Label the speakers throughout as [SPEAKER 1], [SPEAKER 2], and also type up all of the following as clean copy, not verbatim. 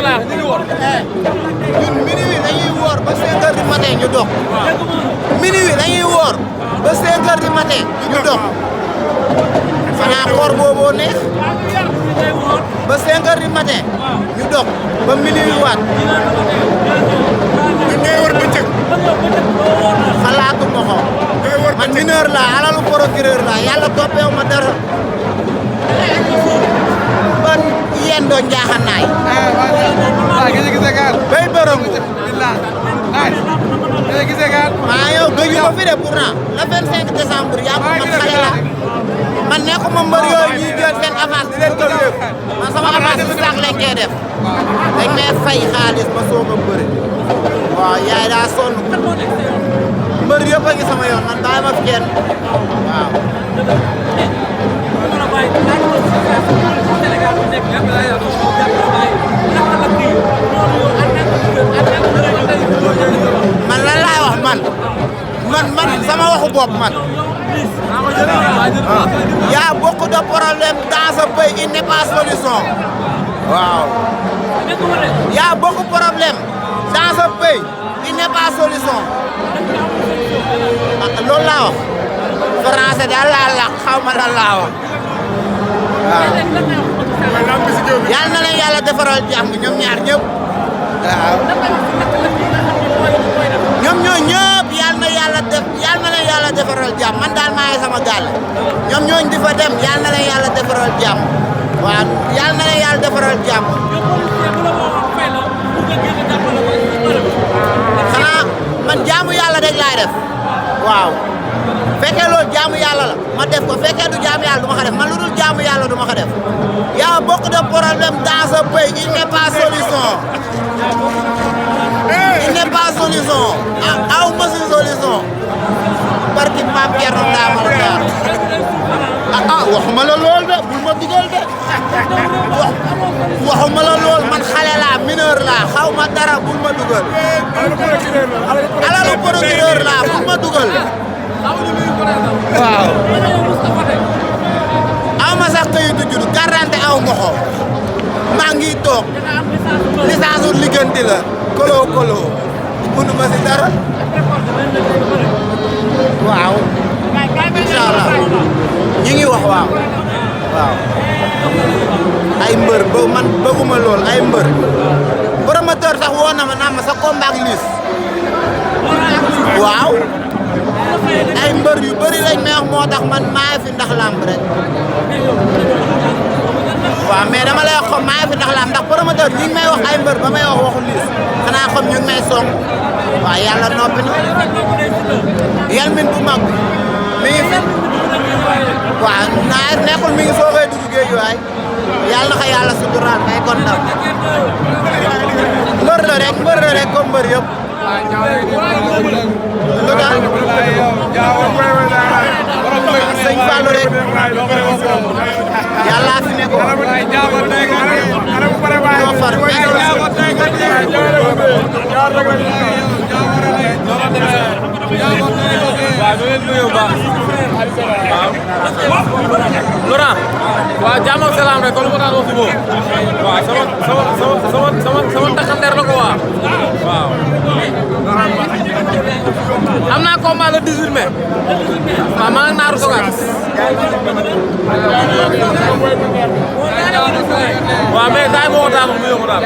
[SPEAKER 1] laa ñu ngi woor.
[SPEAKER 2] ñun minuit dañuy woor ba 5 heures du matin ñu dox. minuit dañuy woor ba 5 heures du matin ñu dox. xanaa koor booboo neex ba 5 heures du matin ñu dox ba minuit waat.
[SPEAKER 3] ñun ñooy war bëccëg.
[SPEAKER 2] xalaatuma ko. man mineur laa alalu procureur laa yàlla toppeewu ma dara. ban yéen doon njaaxanaay. bay bërëngu. maa yow gëju ko fi de pourtant le 25 décembre yaa ko man xale la man nekkuma mbër yooyu ñuy jël seen avance di leen ko yëg man sama avance bi sax lañ koy def dañ may fay xaalis ba soog a bëri waaw yaay daa sonn mbër yëpp a ngi sama yoon man bàyyi ma fi kenn waaw. man lan laay wax man sama waxu bopp man. y a beaucoup de problèmes dans ce pays il n'est pas solution. waaw. y a beaucoup de problèmes dans ce pays il n'est pas solution. loolu laa wax. français daal laa la xaw ma lan laa wax. waaw. yàlla na leen yàlla defaral jàmm ñoom ñaar ñëpp. waaw. ñoom ñoo ñëpp yàlla na leen yàlla defaral jàmm man daal maa ngi sama gaal ñoom ñooñ di fa dem yàlla na leen yàlla defaral jàmm waaw yàlla na leen yàlla defaral jàmm. xanaa man jaamu yàlla rek laay def waaw fekkee loolu jaamu yàlla la ma def ko fekkee du jaamu yàlla du ma ko def man lu dul jaamu yàlla du ma ko def y a beaucoup de problèmes dans ce pays il n'est pas solution. il n'est pas solution aw ma si solution barki maam Thierno Ndama la daal waxuma la lool de bul ma dugal de waxuma la lool man xale laa mineur laa xaw ma dara bul ma dugal alalu procureur laa bul ma dugal waaw aw ma sax kayitu juddu carte aw ma ko maa ngi toog licence u liggéenti la kolo mënu ma si dara waaw incha allah ñi ngi wax waaw ay mbër ba man bëgguma lool ay mbër promoteur sax woo na ma naan ma sa combat ak Liss waaw ay mbër yu bëri lañ may wax moo tax man maa fi ndax lamb rek waaw mais dama lay wax comme maa fi ndax lamb ndax promoteur ñi ngi may wax ay mbër ba may wax waxu Liss xanaa comme ñu ngi may song waaw yàlla noppi na yal min bu mag mi ngi fi waaw naa nekkul mi ngi soogay dugg géej waay yàlla na ko yàlla suturaal may kon ndam mbër la rek comme mbër yëpp lu tax sëñ Fallou rek yàlla fi nekkoon ñoo far
[SPEAKER 1] Laurent waaw jàmm ak salaam rek kon lu ma daan wax si moom waaw sama takkandeer la ko waaw am naa combat le 18 mai waaw maa ngi naaru sogaat waaw mais daay moo daal mu yóbbu daal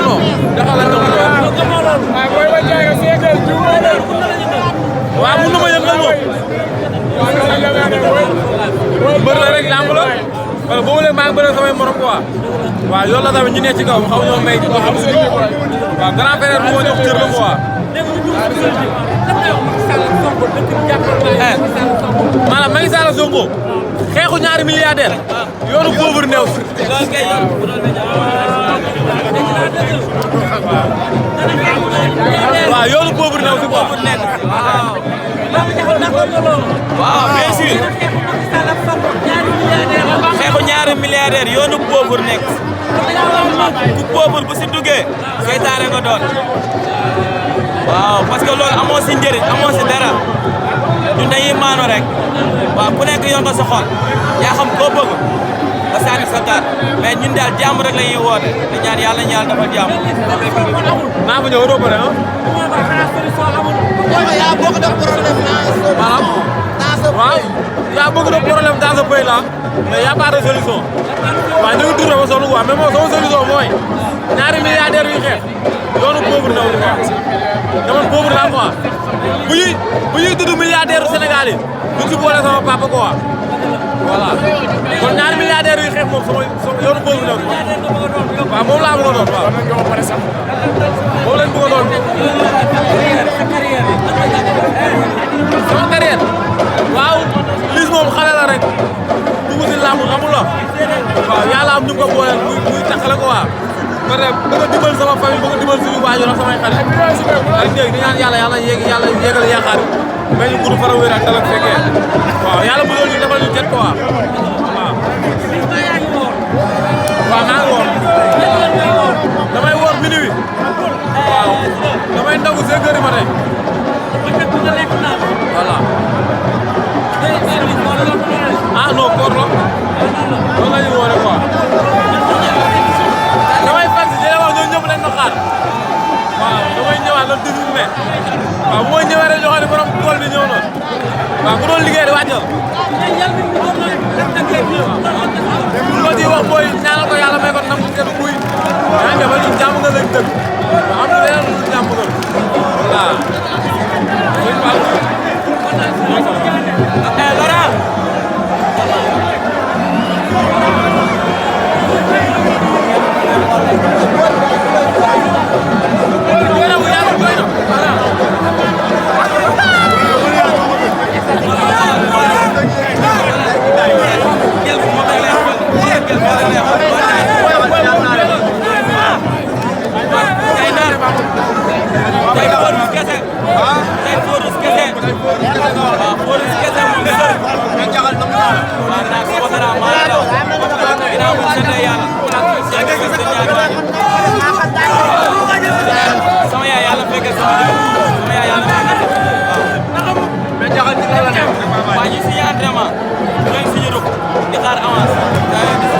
[SPEAKER 1] non dafa la waaw mun na ma yëngal moom mbër la rek lamb la wala boobu léegi maa ngi bëre samay morom quoi waaw yoon la tamit ñu ne ci kaw xaw ñoo may ko xam suñu waaw grand frère bu ma jox cër la quoi maanaam Macky Sall Sonko xeexu ñaari milliardaire yoonu pauvre néew waaw yoonu pauvre néew si quoi waaw bien sûr xeexu ñaari milliardaire yoonu pauvre nekk ku pauvre bu si duggee seytaane nga doon waaw parce que loolu amoo si njëriñ amoo si dara ñun dañuy maano rek waaw ku nekk yor nga sa xol yaa xam koo bëgg mais ñun daal jàmm rek la ñuy woote te ñaan yàlla ñu yàlla dafa jàmm.
[SPEAKER 3] naa fa ñëw doo bëre ah.
[SPEAKER 2] yaa bokk de problème
[SPEAKER 3] maanaam. waaw yaa bëgg de problème dans ce pays là mais y a pas de solution waaw ñu ngi tourné ba sonn quoi mais moom sama solution mooy ñaari milliardaires yu xeex yoonu pauvre ndaw li quoi te man pauvre laa quoi bu ñuy tudd milliardaire Sénégal yi duñ ci boole sama papa quoi voilà kon ñaari milliardaires yu xeex moom sama yoonu pauvre ndaw quoi waaw moom laa bëgg a doon waaw moom lañ bëgg a doon sama carrière waaw Liss moom xale la rek dugg si làmb xamul la waaw yàlla am ñu ko booleel muy taxale ko waaw ba tey bëgg a dimbal sama famille bëgg a dimbal suñu waajur ak samay xarit ak dégg di ñaan yàlla yéegal yaakaar yi mais ñu gudd fara wér ak dal ak fekkee waaw yàlla bu doon ñu defal ñu jet ko waaw waaw maa ngi woor damay woor minuit waaw damay ndogu 5 heures du matin voilà ah non koor la loolu la ñuy woore quoi damay fekk si jëlee wax ñoom ñëpp nañ ma xaar waaw damay ñëwaat le 18 mai waaw bu ma ñëwee rek ñoo xam ne borom tool bi ñëw na waaw ku doon liggéey di wàccal lu ma ciy wax mooy ñaanal ko yàlla may ko nam kenn kuy yaa ngi ba ñu jàmm nga lañ dëgg waaw am na leneen lu jàmm nga voilà
[SPEAKER 1] waa ñu signé entraînement ñooy signé rek di xaar avance